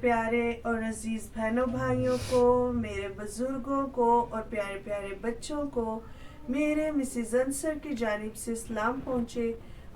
प्यारे और अजीज़ बहनों भाइयों को, मेरे बुज़ुर्गों को और प्यारे प्यारे बच्चों को मेरे मिसेज़ अंसर की जानिब से सलाम पहुँचे।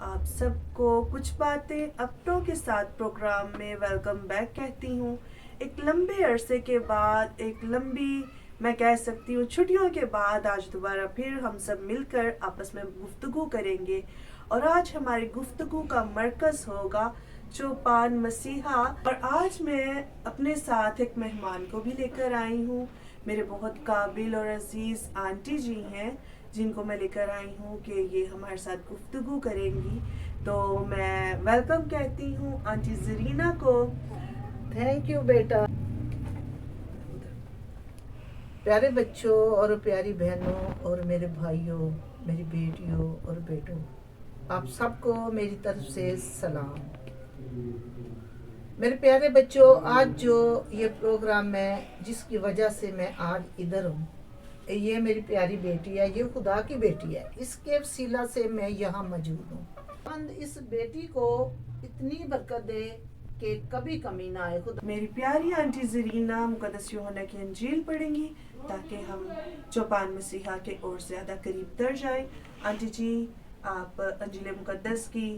आप सबको कुछ बातें अपनों के साथ प्रोग्राम में वेलकम बैक कहती हूँ। एक लंबे अरसे के बाद, एक लंबी मैं कह सकती हूँ छुट्टियों के बाद आज दोबारा फिर हम सब मिलकर आपस में गुफ्तगू करेंगे। और आज हमारी गुफ्तगू का मरकज़ होगा चौपान मसीहा। और आज मैं अपने साथ एक मेहमान को भी लेकर आई हूँ। मेरे बहुत काबिल और अजीज़ आंटी जी हैं जिनको मैं लेकर आई हूँ कि ये हमारे साथ गुफ्तगू करेंगी। तो मैं वेलकम कहती हूँ आंटी ज़रीना को। थैंक यू बेटा। प्यारे बच्चों और प्यारी बहनों और मेरे भाइयों, मेरी बेटियों और बेटों, आप सबको मेरी तरफ से सलाम। मेरे प्यारे बच्चों, आज जो ये प्रोग्राम है जिसकी वजह से मैं आज इधर हूँ, ये मेरी प्यारी बेटी है, ये खुदा की बेटी है। इसके वसीला से मैं यहाँ मौजूद हूँ। इस बेटी को इतनी बरकत दे कि कभी कमी ना आए। खुदा मेरी प्यारी आंटी ज़रीना मुक़द्दस यूहन्ना की इंजील पढ़ेंगी ताकि हम चौपान मसीहा के और ज़्यादा करीब तर जाएं। आंटी जी, आप इंजील मुक़द्दस की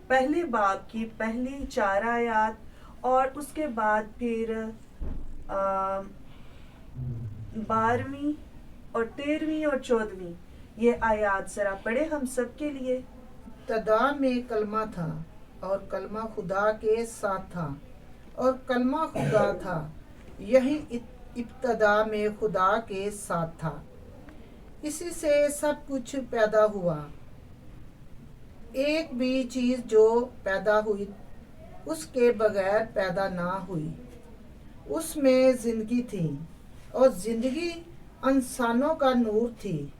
पहले बाब की पहली 4 आयात और उसके बाद फिर 12वीं और 13वीं और 14वीं ये आयात ज़रा पढ़े हम सब के लिए। इब्तदा में कलमा था और कलमा खुदा के साथ था और कलमा खुदा था। यही इब्तदा में खुदा के साथ था। इसी से सब कुछ पैदा हुआ। एक भी चीज़ जो पैदा हुई उसके बगैर पैदा ना हुई। उसमें ज़िंदगी थी और ज़िंदगी इंसानों का नूर थी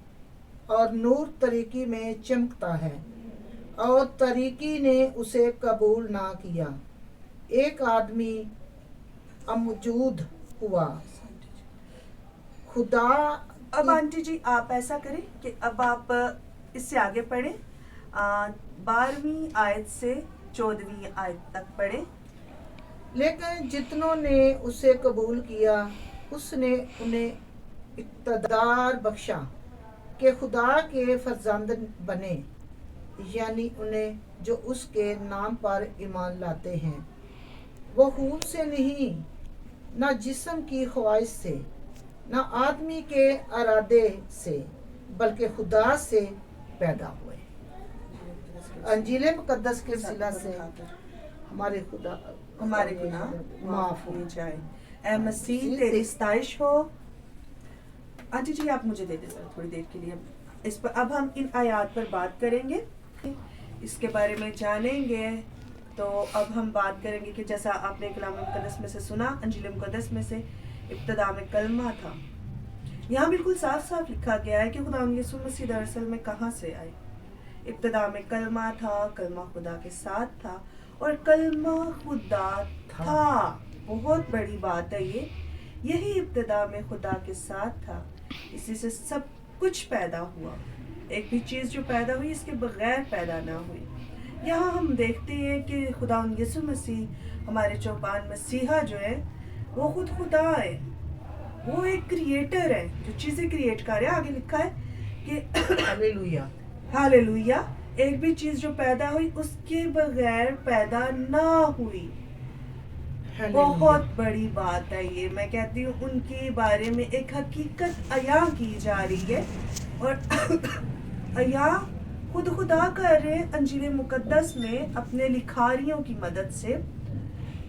और नूर तरीकी में चमकता है और तरीकी ने उसे कबूल ना किया। एक आदमी अमौजूद हुआ। खुदा अब आंटी जी आप ऐसा करें कि अब आप इससे आगे पढ़ें, 12वीं आयत से 14वीं आयत तक पढ़ें। लेकिन जितनों ने उसे कबूल किया उसने उन्हें इक़्तिदार बख्शा कि खुदा के फर्जंद बने, यानी उन्हें जो उसके नाम पर ईमान लाते हैं। वो खून से नहीं, ना जिस्म की ख्वाहिश से, ना आदमी के इरादे से, बल्कि खुदा से पैदा हुए। अंजील मुक़द्दस के वसीला से हमारे गुनाह माफ हो जाए। ऐ मसीह तेरी सताइश हो। आंटी जी आप मुझे दे दे सर थोड़ी देर के लिए। इस पर अब हम इन आयात पर बात करेंगे, इसके बारे में जानेंगे। तो अब हम बात करेंगे कि जैसा आपने कलाम मुक़द्दस में से सुना, अंजील मुक़द्दस में से इब्तिदा में कलमा था। यहाँ बिल्कुल साफ साफ लिखा गया है कि खुदा यीशु मसीह दरअसल में कहाँ से आए। इब्तिदा में कलमा था, कलमा खुदा के साथ था और कलमा खुदा था। बहुत बड़ी बात है ये। यही इब्तिदा में खुदा के साथ था, इसी से सब कुछ पैदा हुआ। एक भी चीज़ जो पैदा हुई इसके बगैर पैदा ना हुई। यहाँ हम देखते हैं कि खुदा यीशु मसीह हमारे चौपान मसीहा जो है वो खुद खुदा है। वो एक क्रिएटर है जो चीज़ें क्रिएट कर रहा है। आगे लिखा है कि हालेलुया, हालेलुया, एक भी चीज़ जो पैदा हुई उसके बगैर पैदा ना हुई। बहुत बड़ी बात है ये। मैं कहती हूँ उनके बारे में एक हकीकत अया की जा रही है और अया खुद खुदा कर रहे हैं अंजील मुक़द्दस में अपने लिखारियों की मदद से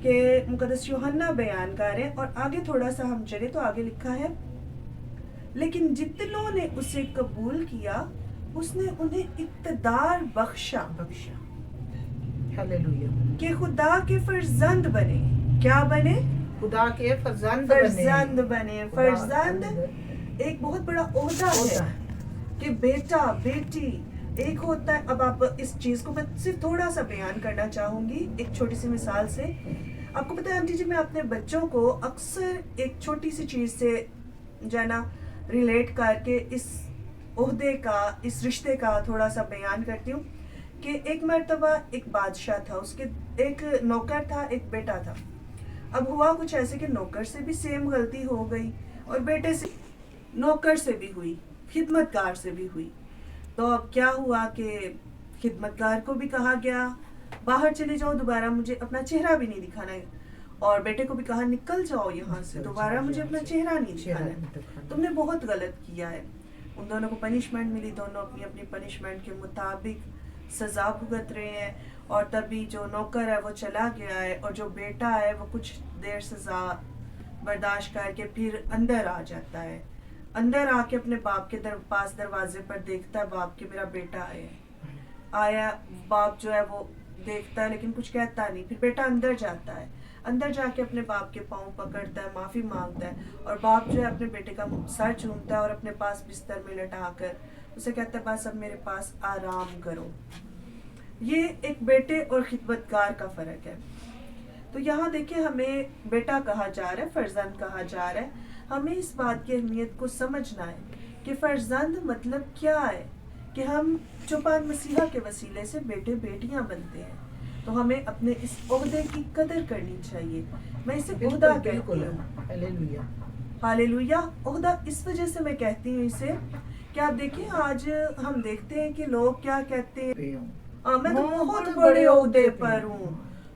कि मुक़द्दस यूहन्ना बयान कर रहे हैं। और आगे थोड़ा सा हम चले तो आगे लिखा है, लेकिन जितनों ने उसे कबूल किया उसने उन्हें इक़्तिदार बख्शा हालेलुया कि खुदा के फर्जंद बने। क्या बने? खुदा के फर्जंद बने। फर्जंद एक बहुत बड़ा ओहदा है कि बेटा बेटी एक होता है। अब आप इस चीज़ को मैं सिर्फ थोड़ा सा बयान करना चाहूँगी एक छोटी सी मिसाल से। आपको पता है आंटी जी, मैं अपने बच्चों को अक्सर एक छोटी सी चीज़ से जो है ना रिलेट करके इस ओहदे का, इस रिश्ते का थोड़ा सा बयान करती हूँ कि एक मर्तबा एक बादशाह था, उसके एक नौकर था, एक बेटा था। अब हुआ कुछ ऐसे कि नौकर से भी सेम गलती हो गई और बेटे से, नौकर से भी हुई, खिदमतगार से भी हुई। तो अब क्या हुआ कि खिदमतगार को भी कहा गया बाहर चले जाओ, दोबारा मुझे अपना चेहरा भी नहीं दिखाना है, और बेटे को भी कहा निकल जाओ यहाँ से, दोबारा मुझे अपना चेहरा नहीं दिखाना है, तुमने बहुत गलत किया है। उन दोनों को पनिशमेंट मिली, दोनों अपनी अपनी पनिशमेंट के मुताबिक सजा भुगत रहे हैं। और तभी जो नौकर है वो चला गया है और जो बेटा है वो कुछ देर सजा बर्दाश्त करके फिर अंदर आ जाता है। अंदर आके अपने बाप के पास दरवाजे पर देखता है बाप के मेरा बेटा आया। बाप जो है वो देखता है लेकिन कुछ कहता नहीं। फिर बेटा अंदर जाता है, अंदर जाके अपने बाप के पाँव पकड़ता है, माफ़ी मांगता है, और बाप जो है अपने बेटे का सर चूमता है और अपने पास बिस्तर में लटाकर उसे कहता है बस अब मेरे पास आराम करो। ये एक बेटे और खिदमतगार का फ़र्क है। तो यहाँ देखिए हमें बेटा कहा जा रहा है, फर्जंद कहा जा रहा है। हमें इस बात की अहमियत को समझना है कि फर्जंद मतलब क्या है, कि हम चौपान मसीहा के वसीले से बेटे बेटियां बनते हैं। तो हमें अपने इस ओहदे की कदर करनी चाहिए। मैं इसे ओहदा कहती हूँ, हालेलुया, हालेलुया। ओहदा इस वजह से मैं कहती हूँ इसे कि आप देखिए आज हम देखते हैं कि लोग क्या कहते हैं, मैं तो बहुत बड़े ओहदे पर हूँ,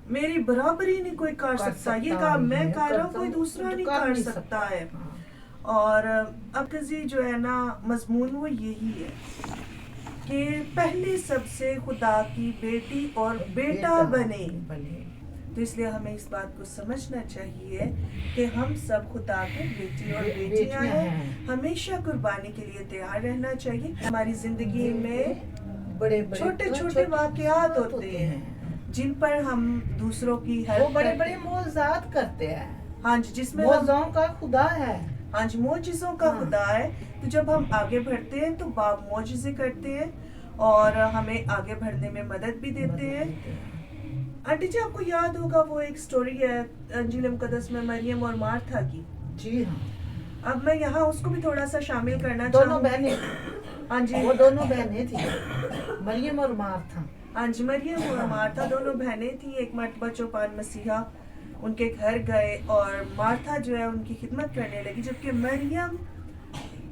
मेरी बराबरी नहीं कोई कर सकता, ये काम मैं कर रहा हूँ कोई दूसरा नहीं कर सकता है। और अब कजी जो है ना मजमून वो यही है कि पहले सबसे खुदा की बेटी और बेटा बने। तो इसलिए हमें इस बात को समझना चाहिए कि हम सब खुदा के बेटी और बेटियां हैं। हमेशा कुर्बानी के लिए तैयार रहना चाहिए। हमारी जिंदगी में बड़े छोटे छोटे वाकयात होते हैं जिन पर हम दूसरों की हेल्प, बड़े बड़े मौजज़ात करते हैं। हाँ जी, जिसमें मौजों का खुदा है। हाँ जी, मोजिज़ों का खुदा है। तो जब हम आगे बढ़ते हैं तो बाप मोजिज़े करते हैं और हमें आगे बढ़ने में मदद भी देते हैं। आंटी जी आपको याद होगा वो एक स्टोरी है अंजील मुकद्दस में मरियम और मार्था की। जी हाँ। अब मैं यहाँ उसको भी थोड़ा सा शामिल करना दोनों बहनें, हाँ जी, वो दोनों बहनें थी, मरियम और मार्था। हाँ जी, मरियम और मार्था दोनों बहनें थी। एक मरतबा चौपान मसीहा उनके घर गए और मार्था जो है उनकी खिदमत करने लगी, जबकि मरियम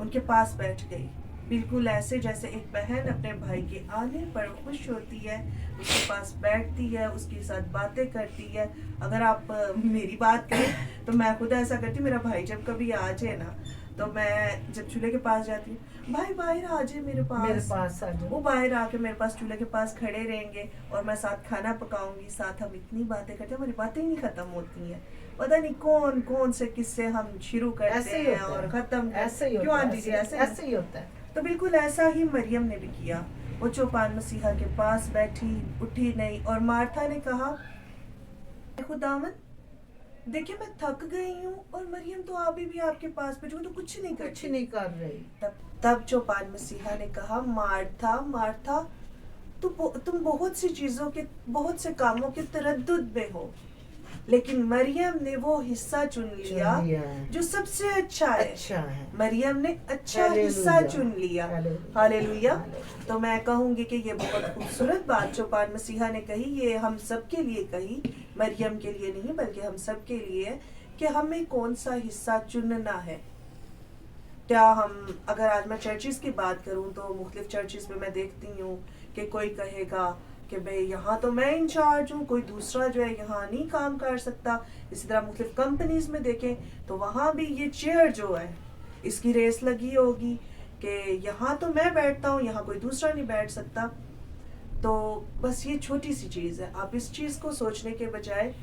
उनके पास बैठ गई, बिल्कुल ऐसे जैसे एक बहन अपने भाई के आने पर खुश होती है, उसके पास बैठती है, उसके साथ बातें करती है। अगर आप मेरी बात करें तो मैं खुद ऐसा करती हूँ। मेरा भाई जब कभी आ जाए ना तो मैं जब चूल्हे के पास जाती हूँ, भाई बाहर आ जाए मेरे पास आ जाए। वो बाहर आके मेरे पास चूल्हे के पास खड़े रहेंगे और मैं साथ खाना पकाऊंगी, साथ हम इतनी बातें करते हैं, हमारी बातें ही नहीं खत्म होती हैं। पता नहीं कौन कौन से किस्से हम शुरू करते हैं और खत्म ऐसे ही क्यों आंटी जी ऐसे ही होता है। तो बिल्कुल ऐसा ही मरियम ने भी किया। वो चौपान मसीहा के पास बैठी, उठी नहीं, और मार्था ने कहा खुदावन देखिए मैं थक गई हूँ और मरियम तो अभी भी आपके पास बैठी तो कुछ नहीं कर रही। तब चौपान मसीहा ने कहा मार्था मार्था तुम बहुत सी चीजों के, बहुत से कामों के तरद्दुद में हो, लेकिन मरियम ने वो हिस्सा चुन लिया जो सबसे अच्छा है। मरियम ने अच्छा हिस्सा चुन लिया। हालेलुया। तो मैं कहूंगी कि ये बहुत खूबसूरत बात चौपान मसीहा ने कही, ये हम सब के लिए कही, मरियम के लिए नहीं बल्कि हम सब के लिए, कि हमें कौन सा हिस्सा चुनना है। क्या हम, अगर आज मैं चर्चिस की बात करूं तो मुख्तलिफ चर्चिस में मैं देखती हूँ कि कोई कहेगा कि भाई यहाँ तो मैं इंचार्ज हूँ, कोई दूसरा जो है यहाँ नहीं काम कर सकता। इसी तरह मुख्तलिफ कंपनीज में देखें तो वहाँ भी ये चेयर जो है इसकी रेस लगी होगी कि यहाँ तो मैं बैठता हूँ, यहाँ कोई दूसरा नहीं बैठ सकता। तो बस ये छोटी सी चीज़ है, आप इस चीज़ को सोचने के बजाय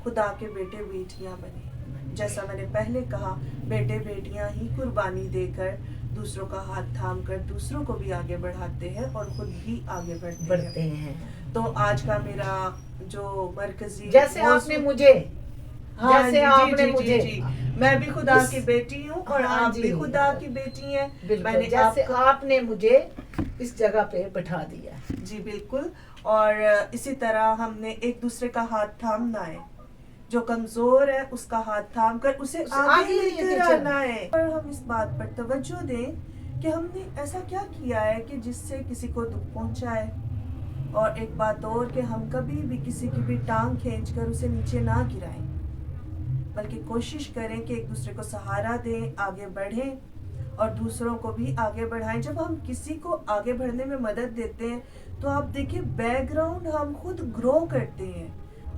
खुदा के बेटे बेटियाँ बने। जैसा मैंने पहले कहा, बेटे बेटियाँ ही कुर्बानी देकर दूसरों का हाथ थाम कर दूसरों को भी आगे बढ़ाते हैं और खुद भी आगे बढ़ते हैं। तो आज का मेरा जो मरकजी, जैसे आपने मुझे, जैसे आपने मुझे, मैं भी खुदा की बेटी हूँ और आप भी खुदा की बेटी हैं। मैंने जैसे आपने मुझे इस जगह पे बिठा दिया। जी बिल्कुल। और इसी तरह हमने एक दूसरे का हाथ थामना है, जो कमजोर है उसका हाथ थाम कर उसे आगे लेकर आना है। और हम इस बात पर तवज्जो दें कि हमने ऐसा क्या किया है कि जिससे किसी को दुख पहुंचा है। और एक बात और कि हम कभी भी किसी की भी टांग खींचकर उसे नीचे ना गिराएं। बल्कि कोशिश करें कि एक दूसरे को सहारा दें, आगे बढ़ें और दूसरों को भी आगे बढ़ाएं। जब हम किसी को आगे बढ़ने में मदद देते हैं तो आप देखिए बैकग्राउंड हम खुद ग्रो करते हैं,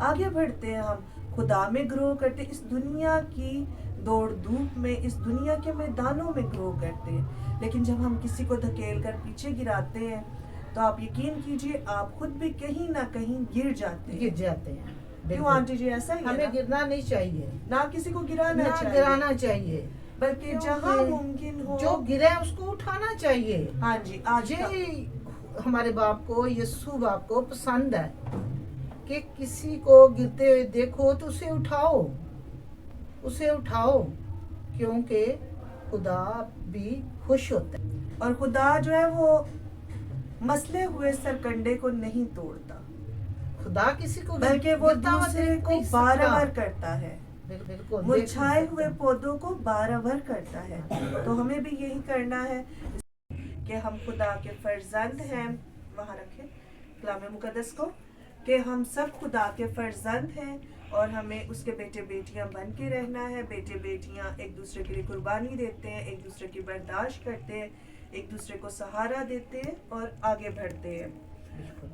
आगे बढ़ते हैं, हम खुदा में ग्रो करते हैं, इस दुनिया की दौड़ धूप में, इस दुनिया के मैदानों में ग्रो करते हैं। लेकिन जब हम किसी को धकेल कर पीछे गिराते हैं तो आप यकीन कीजिए आप खुद भी कहीं ना कहीं गिर जाते हैं। क्यों बिल्कुल आंटी जी, ऐसा ही है हमें ना? गिरना नहीं चाहिए, ना किसी को गिराना ना चाहिए, गिराना चाहिए, बल्कि क्योंकि जहां मुमकिन हो जो गिरे उसको उठाना चाहिए। हाँ जी, आज ये हमारे बाप को, यीशु बाप को पसंद है कि किसी को गिरते हुए देखो तो उसे उठाओ, उसे उठाओ, क्योंकि खुदा भी खुश होता है। और खुदा जो है वो मसले हुए सरकंडे को नहीं तोड़ता, खुदा किसी को बल्कि वो गिरता हुआ दूसरे देख को नहीं सकता। बारवर करता है, बिल्कुल मुरझाए देख नहीं हुए सकता। पौधों को बारवर करता है। तो हमें भी यही करना है कि हम खुदा के फर्जंद हैं, वहाँ रखें कलाम मुकद्दस को, कि हम सब खुदा के फर्जंद हैं और हमें उसके बेटे बेटियां बन के रहना है। बेटे बेटियां एक दूसरे के लिए कुर्बानी देते हैं, एक दूसरे की बर्दाश्त करते हैं, एक दूसरे को सहारा देते हैं और आगे बढ़ते हैं।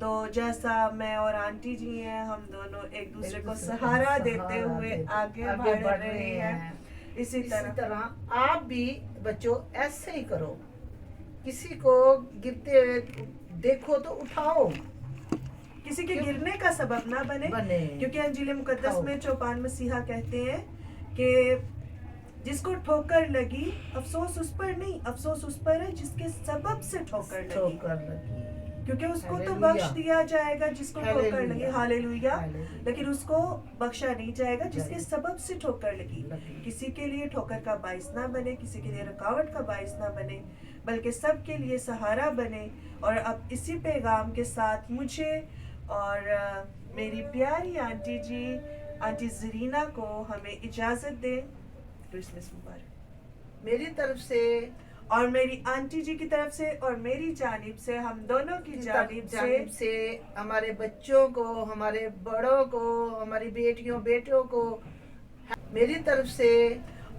तो जैसा मैं और आंटी जी हैं, हम दोनों एक दूसरे को सहारा देते हुए आगे बढ़ रहे हैं। इसी तरह आप भी बच्चों ऐसे ही करो, किसी को गिरते हुए देखो तो उठाओ, किसी के गिरने का सबब ना बने, क्योंकि अंजील मुकद्दस में चौपान मसीहा कहते हैं कि जिसको ठोकर लगी अफसोस उस पर नहीं, अफसोस उस पर है जिसके सबब से ठोकर लगी, क्योंकि उसको तो बख्श दिया जाएगा जिसको ठोकर लगी, हालेलुया, लेकिन उसको बख्शा नहीं जाएगा जिसके सबब से ठोकर लगी। किसी के लिए ठोकर का बाइस ना बने, किसी के लिए रुकावट का बाइस ना बने, बल्कि सब के लिए सहारा बने। और अब इसी पैगाम के साथ मुझे और मेरी प्यारी आंटी जी, आंटी जरीना को हमें इजाजत दें। क्रिसमस मुबारक मेरी तरफ से और मेरी आंटी जी की तरफ से और मेरी जानिब से, हम दोनों की जानिब से हमारे बच्चों को, हमारे बड़ों को, हमारी बेटियों बेटों को, मेरी तरफ से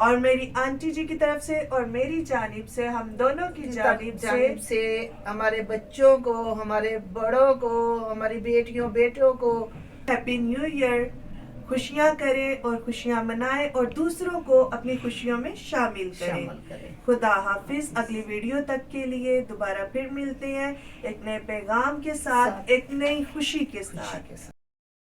और मेरी आंटी जी की तरफ से और मेरी जानिब से, हम दोनों की जानिब से हमारे बच्चों को, हमारे बड़ों को, हमारी बेटियों बेटों को हैप्पी न्यू ईयर। खुशियां करें और खुशियां मनाएं और दूसरों को अपनी खुशियों में शामिल करें। खुदा हाफिज। अगली वीडियो तक के लिए दोबारा फिर मिलते हैं एक नए पैगाम के साथ, एक नई खुशी के साथ।